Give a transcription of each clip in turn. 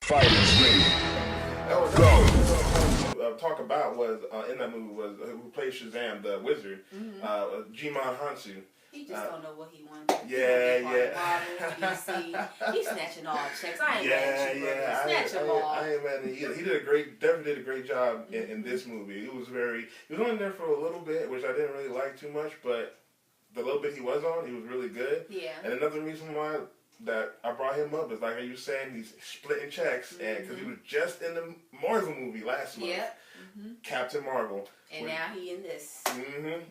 Fighters ready. That was Go. talk about was in that movie was who played Shazam, the wizard, Jimon Hansu. He just don't know what he wants. Yeah, he Marvel, DC. He's snatching all checks. I ain't mad at you, brother. Snatch them all. I ain't mad at him either. He definitely did a great job in this movie. He was only there for a little bit, which I didn't really like too much, but the little bit he was on, he was really good. Yeah. And another reason why that I brought him up is like you were saying, he's splitting checks, and because he was just in the Marvel movie last month. Yep. Captain Marvel. And now he in this.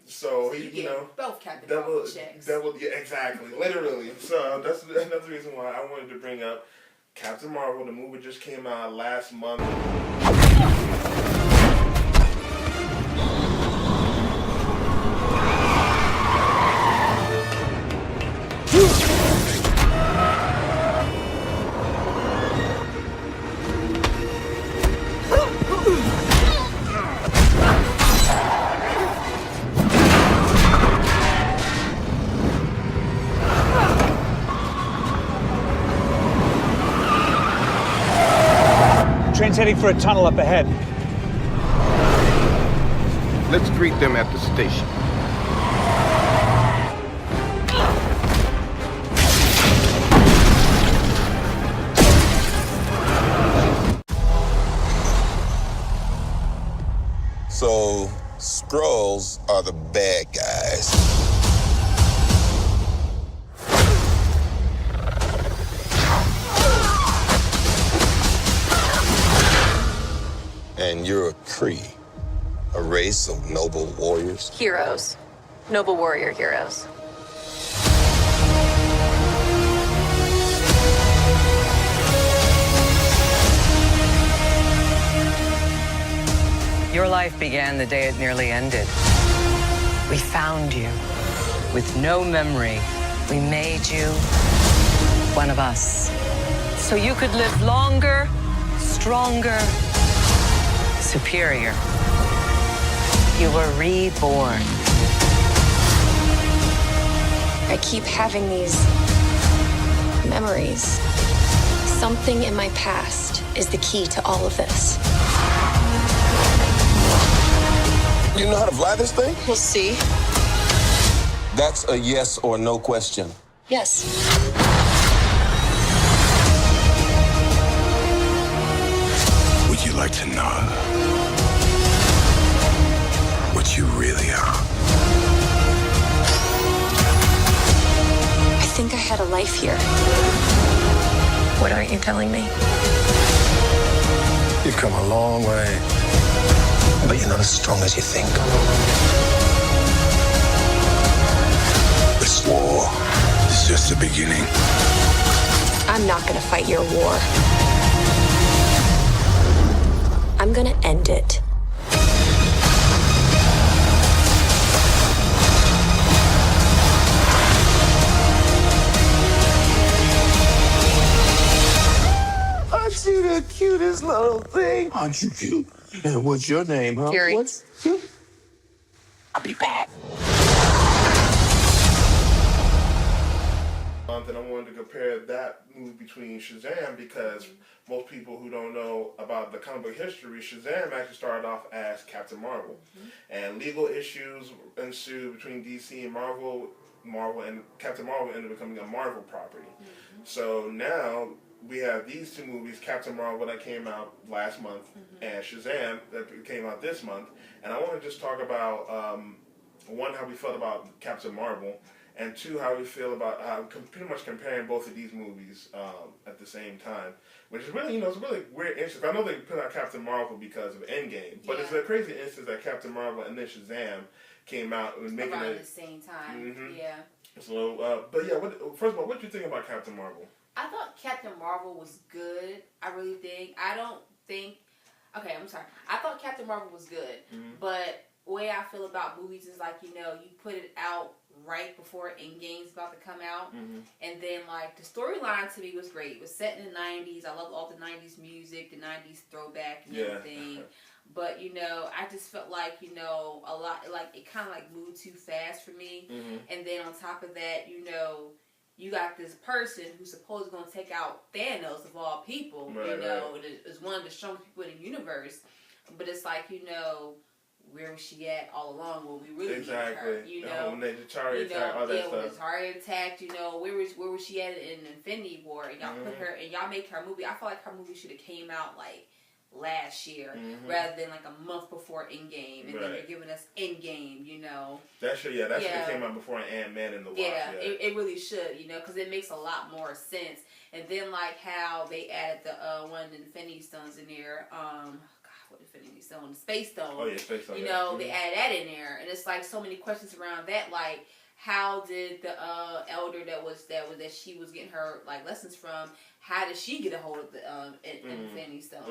So he you know, both Captain Marvel checks. Yeah, exactly, literally. So that's another reason why I wanted to bring up Captain Marvel. The movie just came out last month. Train's heading for a tunnel up ahead. Let's greet them at the station. So, Skrulls are the bad guys. And you're a Kree, a race of noble warriors. Heroes. Noble warrior heroes. Your life began the day it nearly ended. We found you with no memory. We made you one of us. So you could live longer, stronger, superior. You were reborn. I keep having these memories. Something in my past is the key to all of this. You know how to fly this thing? We'll see. That's a yes or no question. Yes. Would you like to know what you really are? I think I had a life here. What aren't you telling me? You've come a long way, but you're not as strong as you think. This war is just the beginning. I'm not gonna fight your war. I'm gonna end it. Aren't you the cutest little thing? Aren't you cute? And what's your name, huh? Fury. What's cute? I'll be back. And I wanted to compare that movie between Shazam because most people who don't know about the comic book history, Shazam actually started off as Captain Marvel. And legal issues ensued between DC and Marvel, and Captain Marvel ended up becoming a Marvel property. So now we have these two movies, Captain Marvel that came out last month, and Shazam that came out this month. And I want to just talk about, one, how we felt about Captain Marvel, and two, how we feel about pretty much comparing both of these movies at the same time, which is really, it's a really weird instance. I know they put out Captain Marvel because of Endgame, but it's a crazy instance that Captain Marvel and then Shazam came out and making around it the same time. Yeah. So, but yeah, first of all, what do you think about Captain Marvel? I thought Captain Marvel was good. I really think. Okay, I'm sorry. I thought Captain Marvel was good, but the way I feel about movies is like, you put it out right before Endgame's about to come out, and then like the storyline to me was great. It was set in the 90s. I love all the 90s music, the 90s throwback and everything. But I just felt like a lot, like it kind of like moved too fast for me. And then on top of that, you got this person who's supposed to going to take out Thanos of all people, Right, is one of the strongest people in the universe. But it's like, where was she at all along when we really needed her? When they Chari attack, all that when stuff. the Chari attacked, where was she at in Infinity War? And y'all put her, and y'all make her movie. I feel like her movie should have came out like last year rather than like a month before Endgame, and then they're giving us Endgame, That should have came out before Ant-Man and the Wasp. It really should, because it makes a lot more sense. And then like how they added the one of the Infinity Stones in there, what Infinity Stone? The Space Stone. Oh yeah, Space Stone. They added that in there, and it's like so many questions around that, like how did the elder that she was getting her like lessons from? How did she get a hold of the Infinity Stone?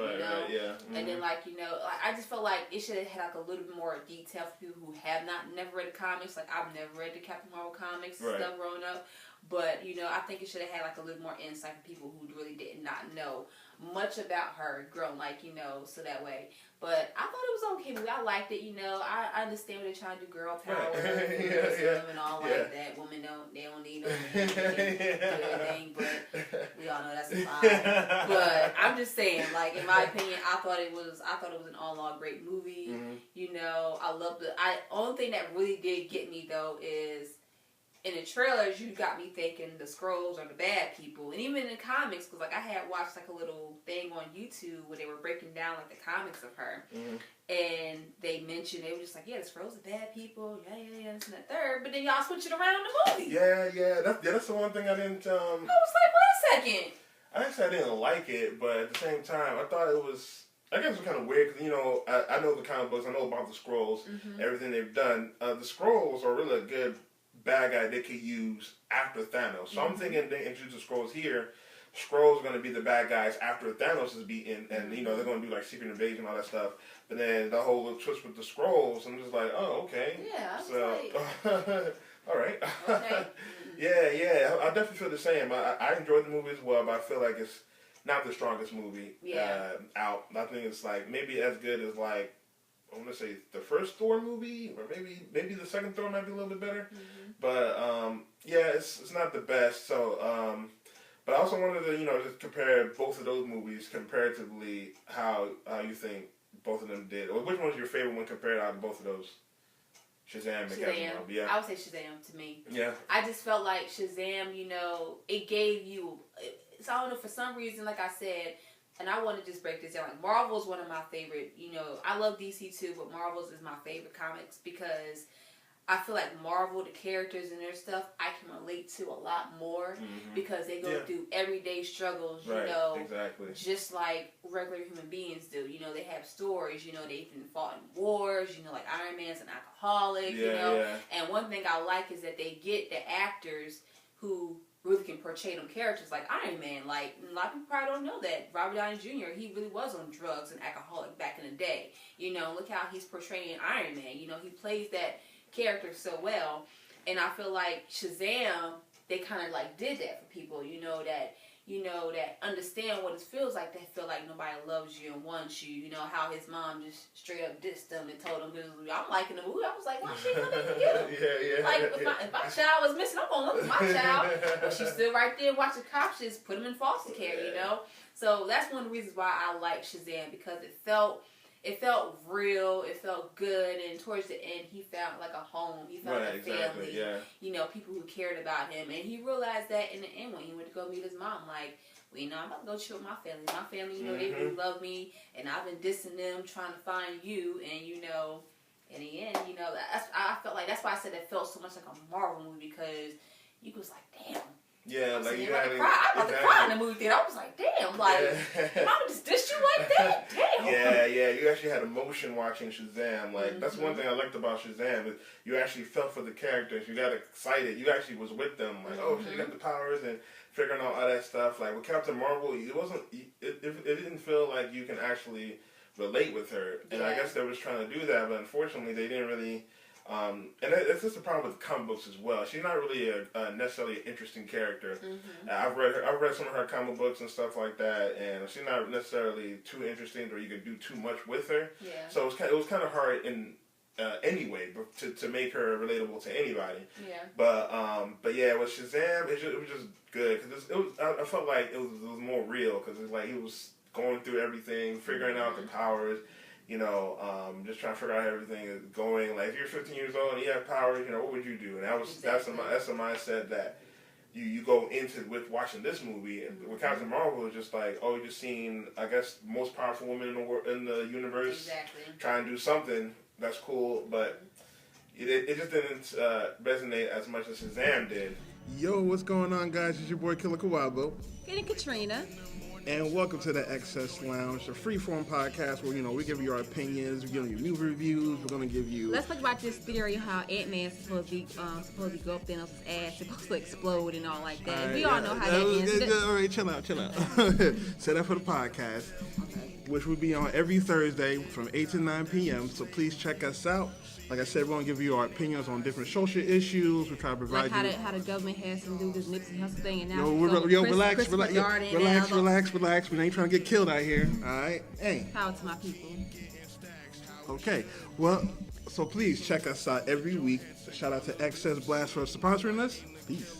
And then I just felt like it should have had like a little bit more detail for people who have never read the comics. Like I've never read the Captain Marvel comics and stuff growing up, but I think it should have had like a little more insight for people who really did not know much about her growing, so that way. But I thought it was okay movie. I liked it, I understand what they're trying to do, girl power, and all like that. Women don't need no man to do anything, but we all know that's a lie. But I'm just saying, like in my opinion, I thought it was an all great movie. I love only thing that really did get me though is in the trailers, you got me thinking the Skrulls are the bad people. And even in the comics, because like I had watched like a little thing on YouTube where they were breaking down like the comics of her. And they mentioned, they were just like, yeah, the Skrulls are bad people. Yeah, this and that third. But then y'all switch it around in the movie. That's the one thing I didn't... I was like, wait a second. I actually didn't like it, but at the same time, I thought it was... I guess it was kind of weird because, I know the comic books. I know about the Skrulls, everything they've done. The Skrulls are really a good bad guy they could use after Thanos. So I'm thinking they introduce the Skrulls here. Skrulls are going to be the bad guys after Thanos is beaten, and they're going to do like Secret Invasion and all that stuff. But then the whole little twist with the Skrulls, I'm just like, oh, okay. Yeah, so all right. Okay. I definitely feel the same. I enjoyed the movie as well, but I feel like it's not the strongest movie out. I think it's like maybe as good as like I want to say the first Thor movie, or maybe the second Thor might be a little bit better. But it's not the best. So, but I also wanted to just compare both of those movies comparatively. How you think both of them did, or which one's your favorite one compared out of both of those? Shazam and Captain Marvel. Yeah, I would say Shazam to me. Yeah, I just felt like Shazam. It gave you. So I don't know, for some reason, like I said. And I want to just break this down. Like Marvel is one of my favorite. I love DC too, but Marvel's is my favorite comics because I feel like Marvel, the characters and their stuff, I can relate to a lot more because they go through everyday struggles. Exactly. Just like regular human beings do. They have stories. They even fought in wars. Like Iron Man's an alcoholic. And one thing I like is that they get the actors who really can portray them characters like Iron Man. Like, a lot of people probably don't know that Robert Downey Jr., he really was on drugs and alcoholic back in the day. Look how he's portraying Iron Man. He plays that character so well. And I feel like Shazam, they kind of like did that for people, that understand what it feels like. They feel like nobody loves you and wants you. How his mom just straight up dissed him and told him, I'm liking the movie. I was like, why she coming to you? Like, if my child was missing, I'm going to look at my child. But she's still right there watching cops just put him in foster care, So that's one of the reasons why I like Shazam, because it felt real, it felt good, and towards the end, he felt like a home. He felt like a family. People who cared about him, and he realized that in the end when he went to go meet his mom. Like, I'm about to go chill with my family. My family, they really love me, and I've been dissing them, trying to find you, and in the end, I felt like that's why I said it felt so much like a Marvel movie, because you was like, damn. Yeah, I'm like you about to cry. I'm about to cry in the movie theater. I was like, damn, mom just dissed you like that? Damn. Yeah, you actually had emotion watching Shazam. Like, that's one thing I liked about Shazam, is you actually felt for the characters. You got excited. You actually was with them. Like, oh, she got the powers and figuring out all that stuff. Like, with Captain Marvel, it didn't feel like you can actually relate with her. And I guess they were trying to do that, but unfortunately, they didn't really... and that's just the problem with comic books as well. She's not really a necessarily an interesting character. I've read some of her comic books and stuff like that, and she's not necessarily too interesting, or you can do too much with her. Yeah. So it was kind of hard in anyway, but to make her relatable to anybody. Yeah. But yeah, with Shazam, it was just good because I felt like it was more real because it's like he was going through everything, figuring out the powers. Just trying to figure out how everything is going. Like if you're 15 years old and you have powers, what would you do? And that's the mindset that you go into with watching this movie. And with Captain Marvel, it's just like, oh, you're just seeing, I guess, most powerful woman in the universe trying to do something. That's cool, but it just didn't resonate as much as Shazam did. Yo, what's going on, guys? It's your boy Killer Kawabo. And Katrina. And welcome to the Excess Lounge, a free-form podcast where, we give you our opinions, we're giving you movie reviews, we're going to give you... Let's talk about this theory of how Ant-Man's supposed to go up Thanos' ass, supposed to explode and all like that. Right, we all know how that ends. All right, chill out. Set up for the podcast, which will be on every Thursday from 8 to 9 p.m., so please check us out. Like I said, we're going to give you our opinions on different social issues. We try to provide like how the government has to do this Nipsey Hussle thing. And now relax. We ain't trying to get killed out here. All right? Hey. Power to my people. Okay. Well, so please check us out every week. Shout out to Excess Blast for sponsoring us. Peace.